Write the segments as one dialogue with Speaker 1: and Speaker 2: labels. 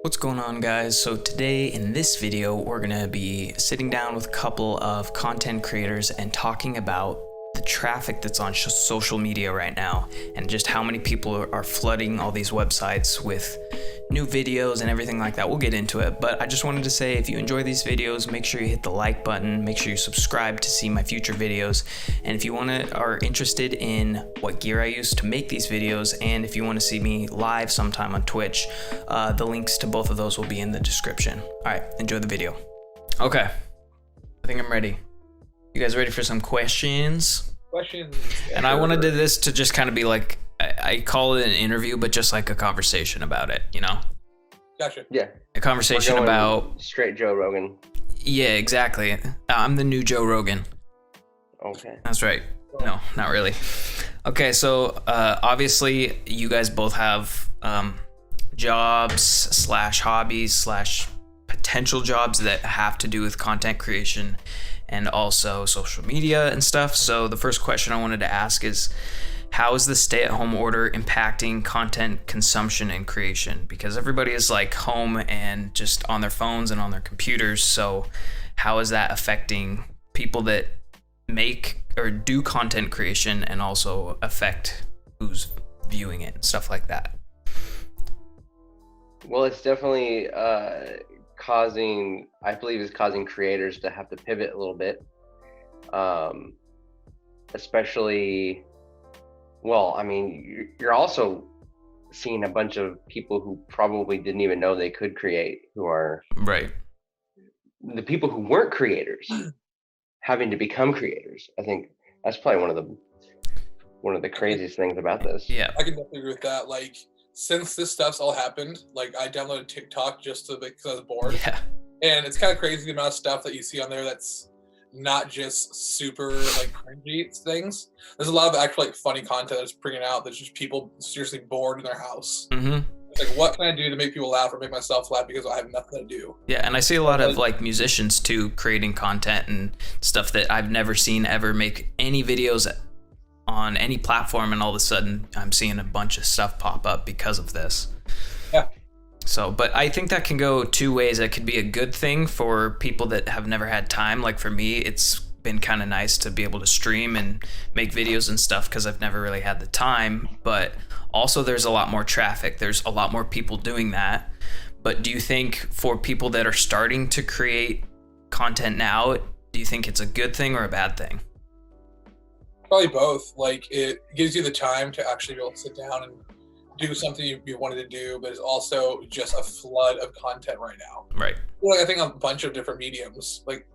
Speaker 1: What's going on, guys? So today in this video we're gonna be sitting down with a couple of content creators and talking about the traffic that's on social media right now and just how many people are flooding all these websites with new videos and everything like that. We'll get into it, but I just wanted to say, if you enjoy these videos, make sure you hit the like button, make sure you subscribe to see my future videos, and if you are interested in what gear I use to make these videos, and if you want to see me live sometime on Twitch, the links to both of those will be in the description. All right, enjoy the video. Okay, I think I'm ready. You guys ready for some questions?
Speaker 2: Questions.
Speaker 1: And I wanted this to just kind of be like, I call it an interview, but just like a conversation about it, you know?
Speaker 2: Gotcha.
Speaker 3: Yeah.
Speaker 1: A conversation about...
Speaker 3: Straight Joe Rogan.
Speaker 1: Yeah, exactly. I'm the new Joe Rogan.
Speaker 3: Okay.
Speaker 1: That's right. No, not really. Okay, so obviously you guys both have jobs slash hobbies slash potential jobs that have to do with content creation and also social media and stuff. So the first question I wanted to ask is, how is the stay-at-home order impacting content consumption and creation? Because everybody is like home and just on their phones and on their computers. So how is that affecting people that make or do content creation and also affect who's viewing it and stuff like that?
Speaker 3: Well, it's definitely causing creators to have to pivot a little bit. Especially, well, I mean, you're also seeing a bunch of people who probably didn't even know they could create, who are
Speaker 1: right.
Speaker 3: The people who weren't creators having to become creators. I think that's probably one of the craziest things about this.
Speaker 1: Yeah,
Speaker 2: I can definitely agree with that. Like, since this stuff's all happened, like I downloaded TikTok just because I was bored.
Speaker 1: Yeah.
Speaker 2: And it's kind of crazy the amount of stuff that you see on there that's not just super like cringy things. There's a lot of actual like funny content that's bringing out that's just people seriously bored in their house.
Speaker 1: Mm-hmm.
Speaker 2: It's like, what can I do to make people laugh or make myself laugh because I have nothing to do?
Speaker 1: Yeah, and I see a lot of like musicians too creating content and stuff that I've never seen ever make any videos on any platform, and all of a sudden I'm seeing a bunch of stuff pop up because of this.
Speaker 2: Yeah.
Speaker 1: So, but I think that can go two ways. It could be a good thing for people that have never had time. Like for me, it's been kind of nice to be able to stream and make videos and stuff because I've never really had the time. But also there's a lot more traffic. There's a lot more people doing that. But do you think for people that are starting to create content now, do you think it's a good thing or a bad thing?
Speaker 2: Probably both. Like, it gives you the time to actually be able to sit down and do something you wanted to do, but it's also just a flood of content right now.
Speaker 1: Right.
Speaker 2: Well, I think a bunch of different mediums, like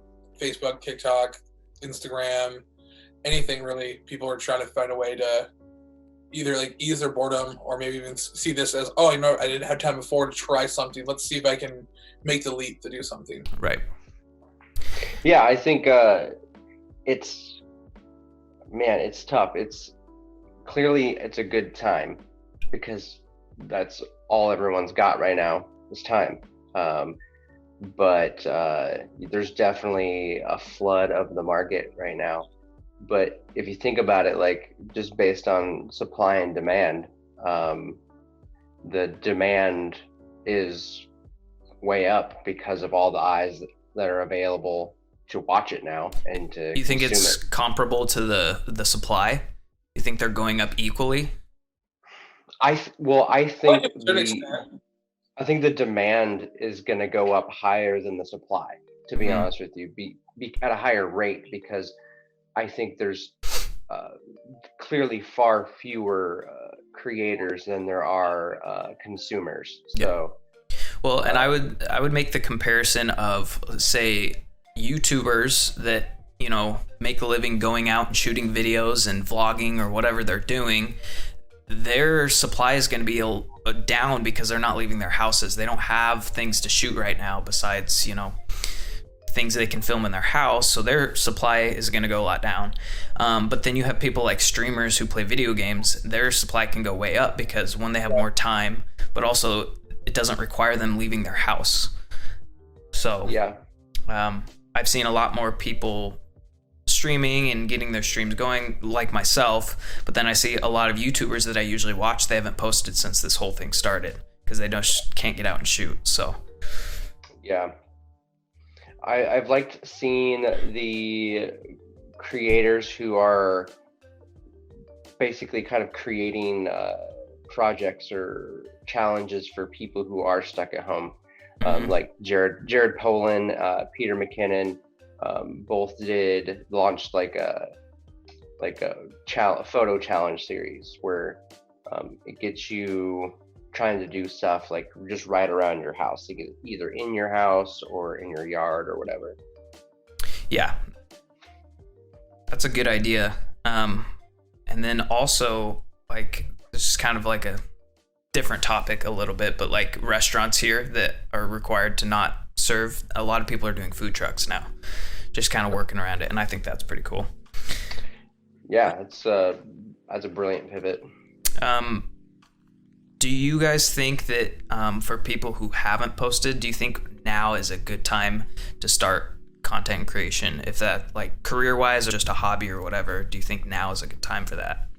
Speaker 2: Facebook, TikTok, Instagram, anything really. People are trying to find a way to either like ease their boredom or maybe even see this as, oh, you know, I didn't have time before to try something. Let's see if I can make the leap to do something.
Speaker 1: Right.
Speaker 3: Yeah, I think it's tough. It's a good time because that's all everyone's got right now is time. But there's definitely a flood of the market right now. But if you think about it, like just based on supply and demand, the demand is way up because of all the eyes that are available to watch it now and to
Speaker 1: You think it's comparable to the supply? You think they're going up equally?
Speaker 3: I think
Speaker 2: To
Speaker 3: I think the demand is going to go up higher than the supply, to be honest with you, be at a higher rate, because I think there's clearly far fewer creators than there are consumers. So,
Speaker 1: well, and I would make the comparison of, say, YouTubers that, you know, make a living going out and shooting videos and vlogging or whatever they're doing. Their supply is going to be down because they're not leaving their houses. They don't have things to shoot right now besides, you know, things they can film in their house. So their supply is going to go a lot down. But then you have people like streamers who play video games. Their supply can go way up because, one, they have more time, but also it doesn't require them leaving their house. So
Speaker 3: yeah.
Speaker 1: I've seen a lot more people streaming and getting their streams going, like myself, but then I see a lot of YouTubers that I usually watch, they haven't posted since this whole thing started. because they just can't get out and shoot. So
Speaker 3: Yeah. I've liked seeing the creators who are basically kind of creating projects or challenges for people who are stuck at home. Like Jared Polin, Peter McKinnon, both launched like a photo challenge series where it gets you trying to do stuff like just right around your house, to get either in your house or in your yard or whatever.
Speaker 1: Yeah, that's a good idea. And then also, like, this is kind of like a different topic a little bit, but like restaurants here that are required to not serve, a lot of people are doing food trucks now, just kind of working around it, and I think that's pretty cool.
Speaker 3: Yeah, that's a brilliant pivot.
Speaker 1: Do you guys think that for people who haven't posted, do you think now is a good time to start content creation? If that, like, career-wise or just a hobby or whatever, do you think now is a good time for that?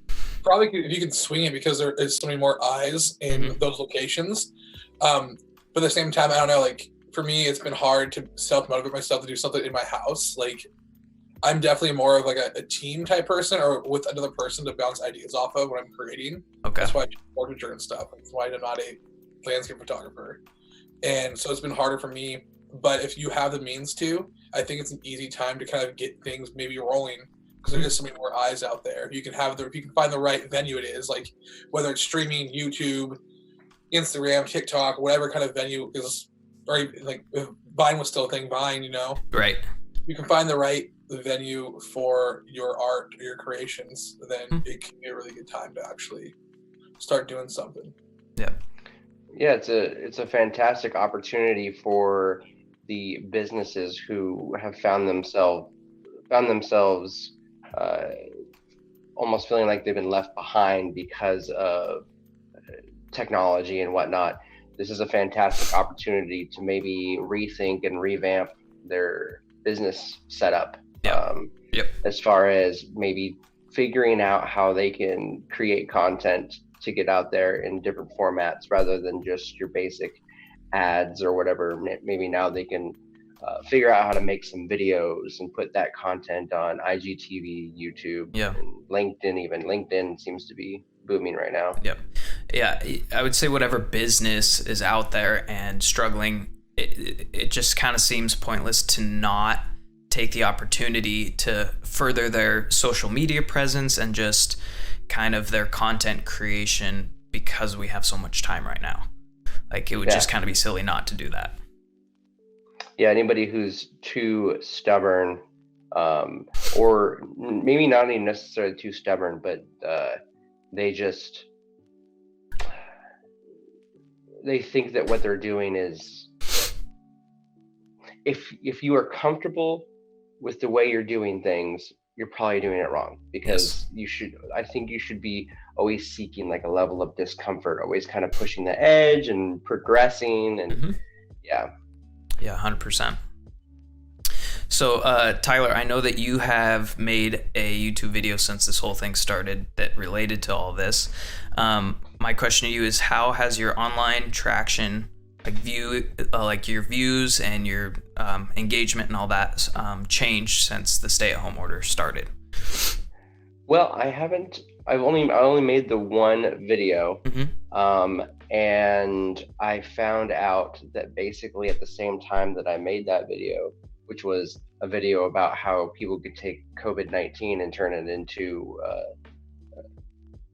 Speaker 2: Probably if you can swing it, because there is so many more eyes in those locations. But at the same time, I don't know, like, for me, it's been hard to self-motivate myself to do something in my house. Like, I'm definitely more of like a team type person, or with another person to bounce ideas off of when I'm creating.
Speaker 1: Okay.
Speaker 2: That's why I do portraiture and stuff. That's why I'm not a landscape photographer. And so it's been harder for me. But if you have the means to, I think it's an easy time to kind of get things maybe rolling, because there's just so many more eyes out there. If you can find the right venue, it is, like, whether it's streaming, YouTube, Instagram, TikTok, whatever kind of venue is, or even, like, if Vine was still a thing, Vine, you know,
Speaker 1: Right.
Speaker 2: you can find the right venue for your art or your creations, then it can be a really good time to actually start doing something.
Speaker 1: Yeah.
Speaker 3: Yeah, it's a fantastic opportunity for the businesses who have found themselves almost feeling like they've been left behind because of technology and whatnot. This is a fantastic opportunity to maybe rethink and revamp their business setup. As far as maybe figuring out how they can create content to get out there in different formats rather than just your basic ads or whatever. Maybe now they can figure out how to make some videos and put that content on IGTV, YouTube, and LinkedIn. Even LinkedIn seems to be booming right now.
Speaker 1: Yeah, I would say whatever business is out there and struggling, it just kind of seems pointless to not take the opportunity to further their social media presence and just kind of their content creation, because we have so much time right now. Like, it would just kind of be silly not to do that.
Speaker 3: Yeah, anybody who's too stubborn, or maybe not even necessarily too stubborn, but they think that what they're doing is, if you are comfortable with the way you're doing things, you're probably doing it wrong, because I think you should be always seeking like a level of discomfort, always kind of pushing the edge and progressing. And yeah,
Speaker 1: 100%. So Tyler, I know that you have made a YouTube video since this whole thing started that related to all this. My question to you is, how has your online traction, like your views and your engagement and all that changed since the stay-at-home order started?
Speaker 3: Well, I only made the one video, and I found out that basically at the same time that I made that video, which was a video about how people could take COVID-19 and turn it into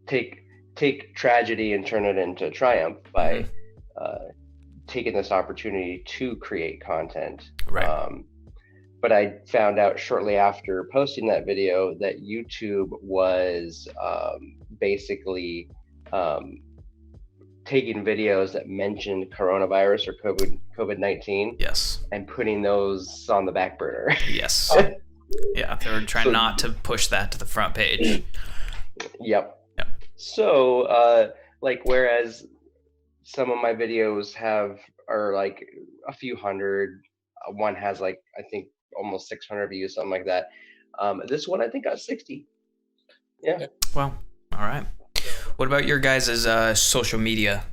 Speaker 3: take tragedy and turn it into triumph by taking this opportunity to create content.
Speaker 1: Right.
Speaker 3: But I found out shortly after posting that video that YouTube was basically taking videos that mentioned coronavirus or COVID-19, and putting those on the back burner.
Speaker 1: Yeah, they were trying not to push that to the front page.
Speaker 3: Yep. So, like, whereas some of my videos are like a few hundred, one has like, I think, almost 600 views, something like that. This one I think got 60. Yeah.
Speaker 1: Well, all right. What about your guys' social media?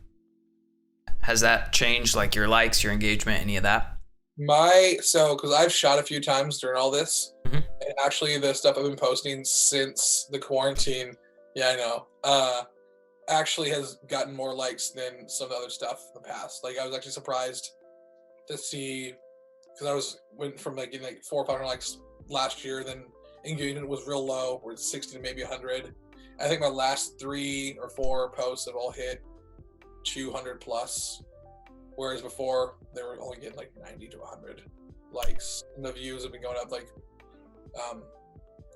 Speaker 1: Has that changed, like your likes, your engagement, any of that?
Speaker 2: Because I've shot a few times during all this,
Speaker 1: Mhm.
Speaker 2: and actually the stuff I've been posting since the quarantine, yeah, I know, actually has gotten more likes than some of the other stuff in the past. Like I was actually surprised to see, because went from like getting like 400 or 500 likes last year, then engagement was real low, where it's 60 to maybe 100. I think my last 3 or 4 posts have all hit 200 plus, whereas before they were only getting like 90 to 100 likes, and the views have been going up, like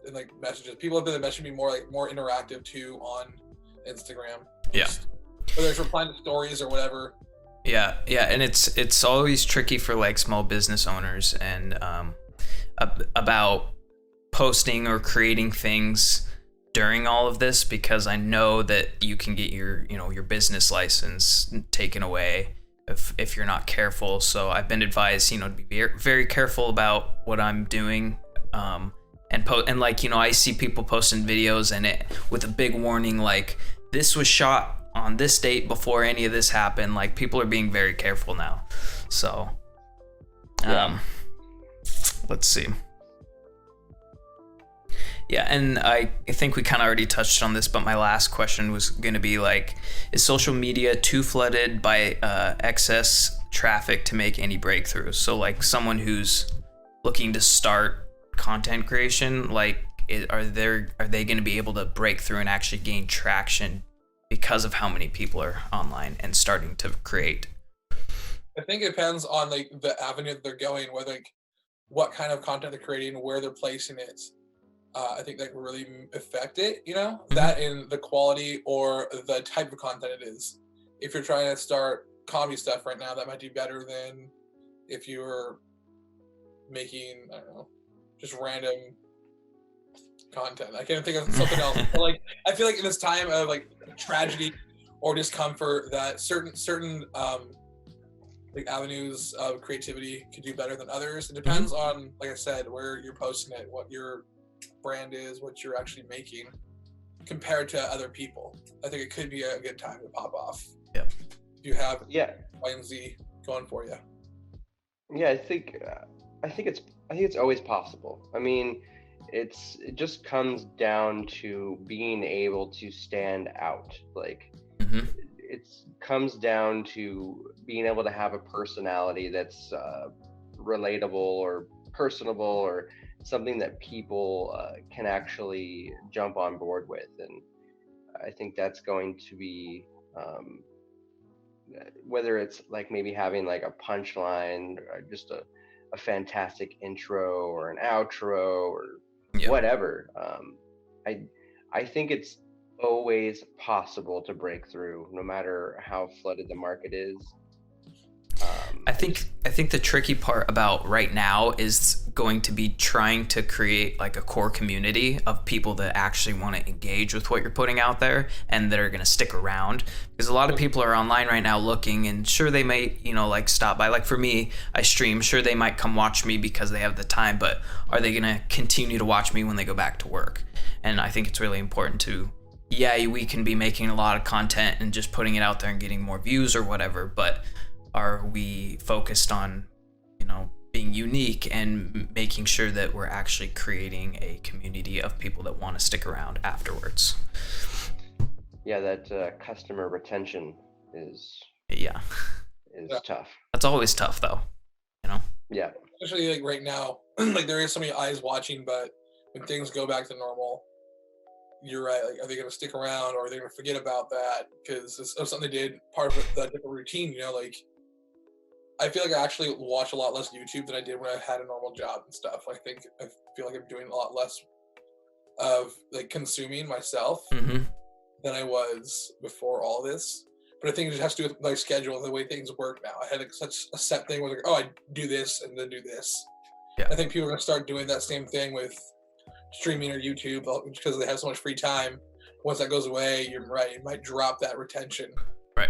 Speaker 2: and like messages. People have been messaging me more interactive too on Instagram.
Speaker 1: Yeah.
Speaker 2: Whether it's replying to stories or whatever.
Speaker 1: Yeah, and it's always tricky for like small business owners and about posting or creating things during all of this, because I know that you can get your business license taken away if you're not careful. So I've been advised, to be very, very careful about what I'm doing. And like, I see people posting videos and it with a big warning like, this was shot on this date before any of this happened. Like, people are being very careful now. So let's see. Yeah, and I think we kind of already touched on this, but my last question was going to be like, is social media too flooded by excess traffic to make any breakthroughs? So like someone who's looking to start content creation, like are they going to be able to break through and actually gain traction because of how many people are online and starting to create?
Speaker 2: I think it depends on like the avenue that they're going, whether like what kind of content they're creating, where they're placing it. I think that can really affect it, that in the quality or the type of content it is. If you're trying to start comedy stuff right now, that might do better than if you were making, I don't know, just random content. I can't think of something else. But like, I feel like in this time of like tragedy or discomfort, that certain like avenues of creativity could do better than others. It depends on, like I said, where you're posting it, what your brand is, what you're actually making compared to other people. I think it could be a good time to pop off.
Speaker 1: Yeah.
Speaker 2: If you have
Speaker 3: Y
Speaker 2: and Z going for you.
Speaker 3: Yeah, I think it's always possible. I mean, it just comes down to being able to stand out. Like, it comes down to being able to have a personality that's relatable or personable, or something that people can actually jump on board with. And I think that's going to be whether it's like maybe having like a punchline or just a fantastic intro or an outro or whatever. I think it's always possible to break through, no matter how flooded the market is.
Speaker 1: I think the tricky part about right now is going to be trying to create like a core community of people that actually want to engage with what you're putting out there and that are going to stick around, because a lot of people are online right now looking, and sure, they may like stop by. Like for me, I stream, sure, they might come watch me because they have the time, but are they going to continue to watch me when they go back to work? And I think it's really important to, we can be making a lot of content and just putting it out there and getting more views or whatever, but are we focused on, being unique and making sure that we're actually creating a community of people that want to stick around afterwards?
Speaker 3: Yeah, that customer retention is tough.
Speaker 1: That's always tough, though.
Speaker 3: Yeah.
Speaker 2: Especially like right now, like there is so many eyes watching, but when things go back to normal, you're right. Like, are they going to stick around, or are they going to forget about that because it's something they did, part of that different routine? Like, I feel like I actually watch a lot less YouTube than I did when I had a normal job and stuff. I feel like I'm doing a lot less of like consuming myself than I was before all this. But I think it just has to do with my schedule and the way things work now. I had like such a set thing where like, I do this and then do this.
Speaker 1: Yeah.
Speaker 2: I think people are going to start doing that same thing with streaming or YouTube because they have so much free time. Once that goes away, you're right, it might drop that retention.
Speaker 1: Right.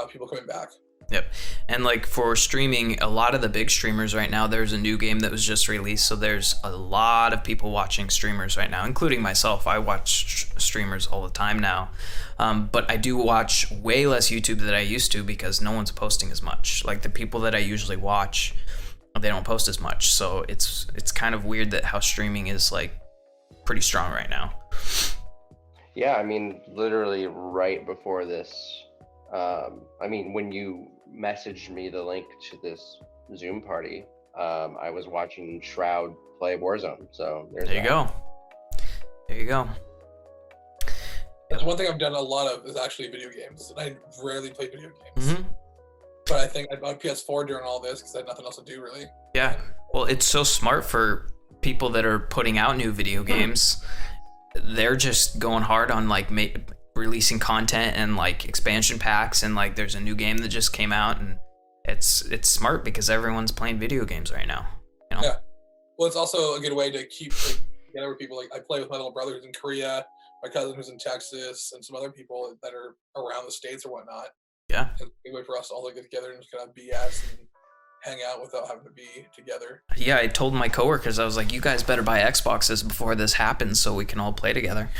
Speaker 2: People coming back.
Speaker 1: Yep. And like for streaming, a lot of the big streamers right now, there's a new game that was just released. So there's a lot of people watching streamers right now, including myself. I watch streamers all the time now. But I do watch way less YouTube than I used to because no one's posting as much. Like the people that I usually watch, they don't post as much. So it's kind of weird that how streaming is like pretty strong right now.
Speaker 3: Yeah, I mean, literally right before this, I mean, when you messaged me the link to this Zoom party, I was watching Shroud play Warzone. So
Speaker 1: there you go. There you go.
Speaker 2: That's one thing I've done a lot of is actually video games. I rarely play video games.
Speaker 1: Mm-hmm.
Speaker 2: But I think I bought PS4 during all this because I had nothing else to do, really.
Speaker 1: Yeah. Well, it's so smart for people that are putting out new video games. They're just going hard on like releasing content and like expansion packs, and like there's a new game that just came out, and it's smart because everyone's playing video games right now. You know?
Speaker 2: Yeah. Well, it's also a good way to keep like, together with people. Like I play with my little brother who's in Korea, my cousin who's in Texas, and some other people that are around the States or whatnot.
Speaker 1: Yeah.
Speaker 2: And it's a good way for us to all get together and just kind of BS and hang out without having to be together.
Speaker 1: Yeah, I told my coworkers, I was like, you guys better buy Xboxes before this happens so we can all play together.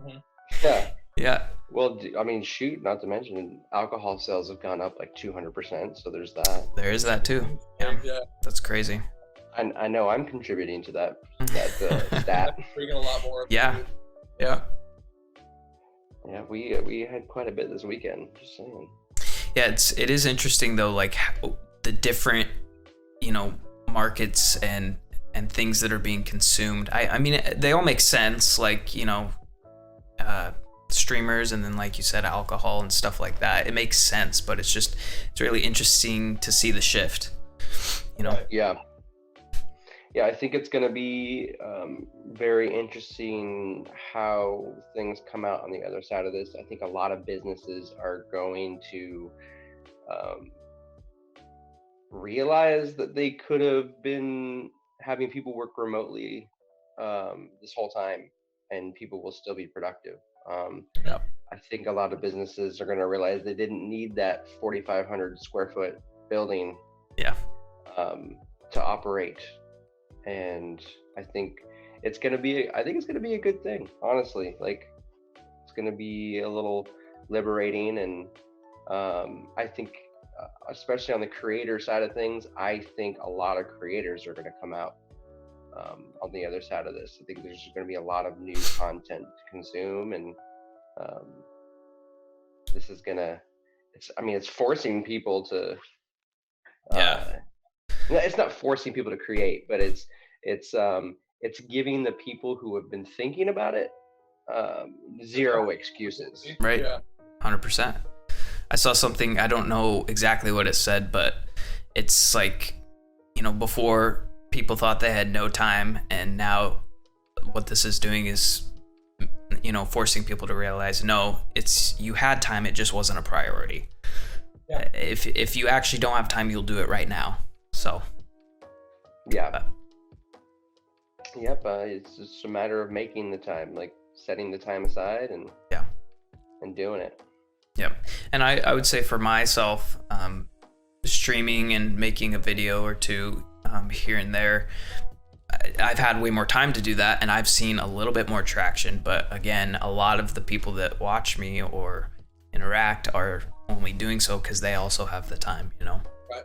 Speaker 2: Mm-hmm.
Speaker 3: Yeah.
Speaker 1: Yeah.
Speaker 3: Well, I mean, shoot, not to mention alcohol sales have gone up like 200%. So there's that.
Speaker 1: There is that too. Yeah. That's crazy.
Speaker 3: I know I'm contributing to that stat.
Speaker 2: Bringing a lot more.
Speaker 1: Yeah. Yeah.
Speaker 3: Yeah, we had quite a bit this weekend. Just saying.
Speaker 1: Yeah, it is interesting though, like how the different, markets and things that are being consumed. I mean, they all make sense, like, streamers, and then like you said, alcohol and stuff like that. It makes sense, but it's really interesting to see the shift,
Speaker 3: Yeah. Yeah, I think it's going to be very interesting how things come out on the other side of this. I think a lot of businesses are going to realize that they could have been having people work remotely this whole time, and people will still be productive.
Speaker 1: Yep.
Speaker 3: I think a lot of businesses are going to realize they didn't need that 4,500 square foot building to operate. And I think it's going to be a good thing, honestly. Like, it's going to be a little liberating. And I think, especially on the creator side of things, I think a lot of creators are going to come out on the other side of this. I think there's going to be a lot of new content to consume. And this is going to, it's forcing people to, it's not forcing people to create, but it's giving the people who have been thinking about it zero excuses.
Speaker 1: Right. 100%. I saw something, I don't know exactly what it said, but it's like, before people thought they had no time, and now what this is doing is, forcing people to realize, no, you had time, it just wasn't a priority. Yeah. If you actually don't have time, you'll do it right now. So.
Speaker 3: Yeah. It's just a matter of making the time, like setting the time aside and doing it.
Speaker 1: Yep. And I would say for myself, streaming and making a video or two here and there, I've had way more time to do that, and I've seen a little bit more traction. But again, a lot of the people that watch me or interact are only doing so because they also have the time,
Speaker 2: Right.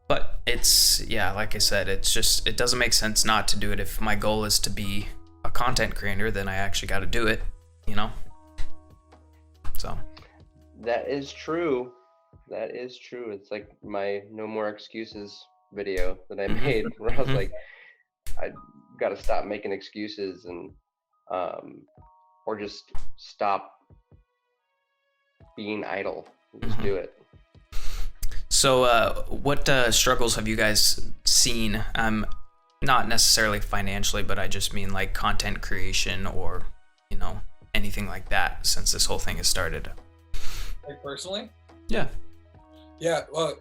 Speaker 1: But it's, like I said, it doesn't make sense not to do it. If my goal is to be a content creator, then I actually got to do it, So.
Speaker 3: That is true. It's like my No More Excuses video that I made where I was like, I got to stop making excuses and, or just stop being idle. Just do it.
Speaker 1: So what struggles have you guys seen? Not necessarily financially, but I just mean like content creation or, anything like that since this whole thing has started.
Speaker 2: Like personally?
Speaker 1: Yeah.
Speaker 2: Yeah, well,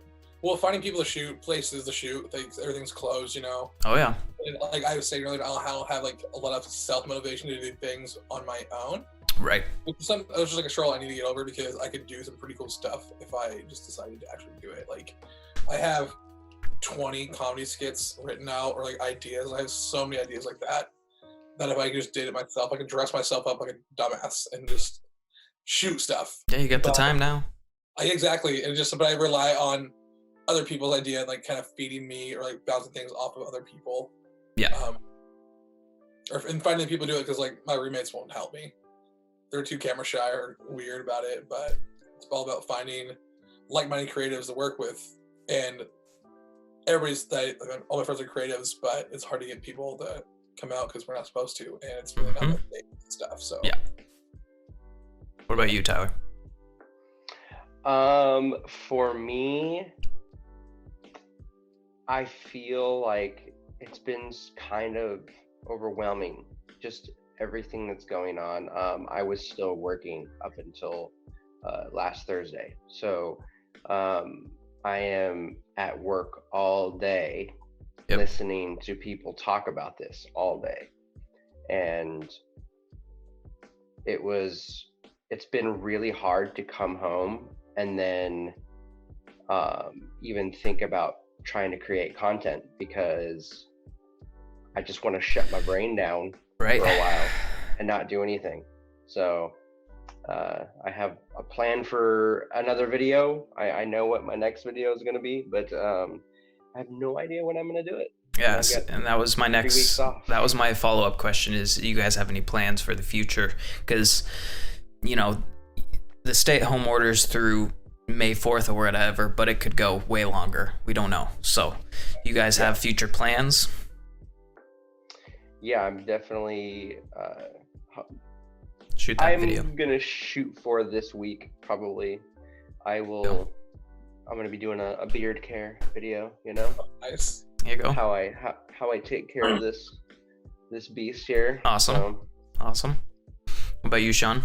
Speaker 2: finding people to shoot, places to shoot, everything's closed,
Speaker 1: Oh, yeah.
Speaker 2: And like I was saying earlier, I'll have like a lot of self-motivation to do things on my own.
Speaker 1: Right.
Speaker 2: It was just like a struggle I need to get over because I could do some pretty cool stuff if I just decided to actually do it. Like, I have 20 comedy skits written out or like ideas. I have so many ideas like that if I just did it myself, I could dress myself up like a dumbass and just shoot stuff.
Speaker 1: Yeah, you got the
Speaker 2: But
Speaker 1: time now.
Speaker 2: exactly, and but I rely on other people's idea and like kind of feeding me or like bouncing things off of other people.
Speaker 1: Yeah.
Speaker 2: And finding people do it because like my roommates won't help me. They're too camera shy or weird about it, but it's all about finding like-minded creatives to work with. And all my friends are creatives, but it's hard to get people to come out because we're not supposed to, and it's really not that big stuff. So
Speaker 1: yeah. What about you, Tyler?
Speaker 3: For me, I feel like it's been kind of overwhelming, just everything that's going on. I was still working up until last Thursday, so I am at work all day, listening to people talk about this all day, and it's been really hard to come home and then even think about trying to create content because I just want to shut my brain down for a while and not do anything. So I have a plan for another video. I know what my next video is going to be, but I have no idea when I'm going to do it.
Speaker 1: Yes, and that was my follow-up question is, do you guys have any plans for the future? Because, you know, the stay-at-home orders through May 4th or whatever, but it could go way longer. We don't know. So, you guys have future plans?
Speaker 3: Yeah, I'm definitely...
Speaker 1: shoot that video.
Speaker 3: I'm going to shoot for this week, probably. I'm going to be doing a beard care video, you know?
Speaker 2: Nice.
Speaker 1: There you go.
Speaker 3: How I take care of this beast here.
Speaker 1: Awesome. Awesome. What about you, Sean?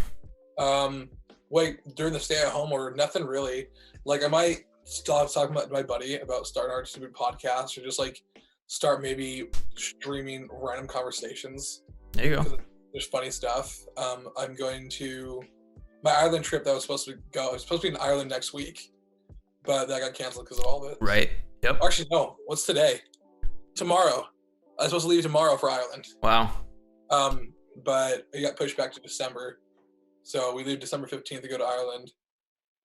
Speaker 2: Wait, during the stay-at-home order, nothing really. Like, I might stop talking about my buddy about starting our stupid podcast, or just like start maybe streaming random conversations.
Speaker 1: There you go.
Speaker 2: There's funny stuff. I'm going to my Ireland trip that I was supposed to go. I was supposed to be in Ireland next week, but that got canceled because of all this.
Speaker 1: Right. Yep.
Speaker 2: Actually, no. What's today? Tomorrow. I was supposed to leave tomorrow for Ireland.
Speaker 1: Wow.
Speaker 2: But it got pushed back to December. So we leave December 15th to go to Ireland.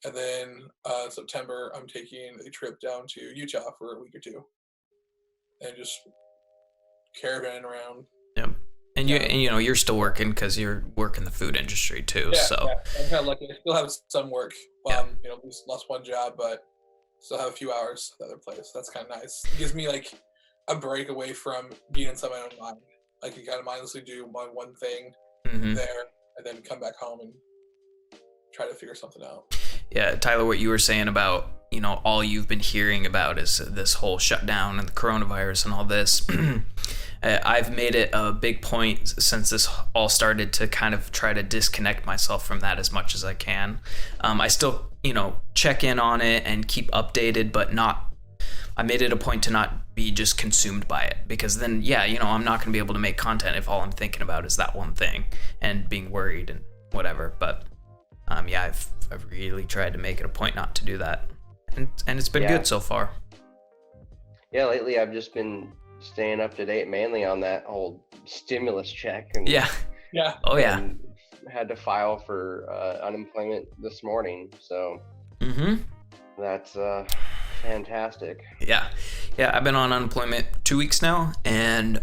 Speaker 2: And then September, I'm taking a trip down to Utah for a week or two. And just caravanning around.
Speaker 1: Yep. And you know, you're still working because you're working the food industry too.
Speaker 2: Yeah,
Speaker 1: so
Speaker 2: I'm kind of lucky. I still have some work. You know, just lost one job, but still have a few hours at the other place. That's kind of nice. It gives me like a break away from being inside my own mind. I can kind of mindlessly do my one thing there, and then come back home and try to figure something out.
Speaker 1: Yeah, Tyler, what you were saying about, you know, all you've been hearing about is this whole shutdown and the coronavirus and all this. I've made it a big point since this all started to kind of try to disconnect myself from that as much as I can. I still, you know, check in on it and keep updated, but I made it a point to not be just consumed by it, because then, yeah, you know, I'm not going to be able to make content if all I'm thinking about is that one thing and being worried and whatever. But yeah, I've really tried to make it a point not to do that, and it's been good so far.
Speaker 3: Yeah, lately I've just been staying up to date mainly on that whole stimulus check, and
Speaker 1: oh yeah,
Speaker 3: and had to file for unemployment this morning, so that's fantastic. Yeah,
Speaker 1: I've been on unemployment 2 weeks now, and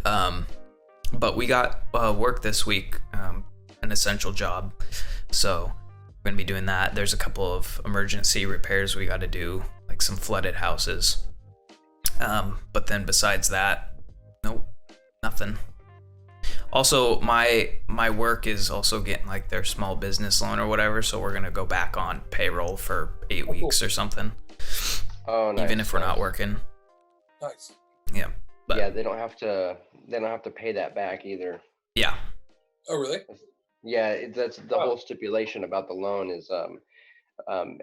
Speaker 1: but we got work this week, an essential job, so we're gonna be doing that. There's a couple of emergency repairs we got to do, like some flooded houses, but then besides that, nope, nothing. Also, my work is also getting like their small business loan or whatever, so we're gonna go back on payroll for 8 weeks or something.
Speaker 3: Oh, nice.
Speaker 1: Even if we're not working.
Speaker 2: Nice.
Speaker 1: Yeah. But,
Speaker 3: yeah, they don't have to pay that back either.
Speaker 1: Yeah.
Speaker 2: Oh, really?
Speaker 3: Yeah, that's the whole stipulation about the loan is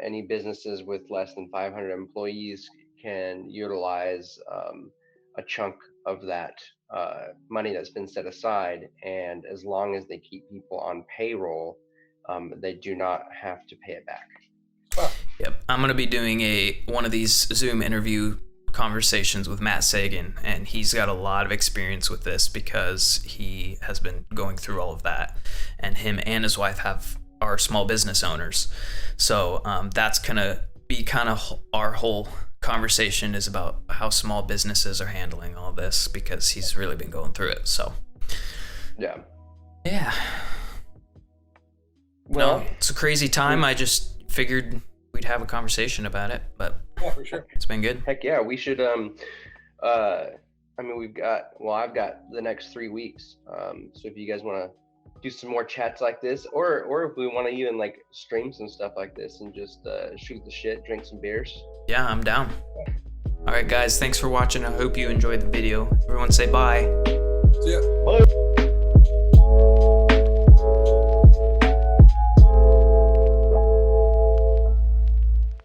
Speaker 3: any businesses with less than 500 employees can utilize a chunk of that money that's been set aside, and as long as they keep people on payroll, they do not have to pay it back.
Speaker 1: Yep. I'm going to be doing one of these Zoom interview conversations with Matt Sagan, and he's got a lot of experience with this because he has been going through all of that, and him and his wife are small business owners. So that's going to be kind of our whole conversation, is about how small businesses are handling all this, because he's really been going through it. So yeah. Well, no, it's a crazy time. I just figured we'd have a conversation about it, but
Speaker 2: yeah, for sure.
Speaker 1: It's been good.
Speaker 3: Heck yeah, we should. I mean, I've got the next 3 weeks. So if you guys want to do some more chats like this, or if we want to even like stream some stuff like this and just shoot the shit, drink some beers.
Speaker 1: Yeah, I'm down. All right, guys, thanks for watching. I hope you enjoyed the video. Everyone say bye.
Speaker 2: See ya.
Speaker 3: Bye.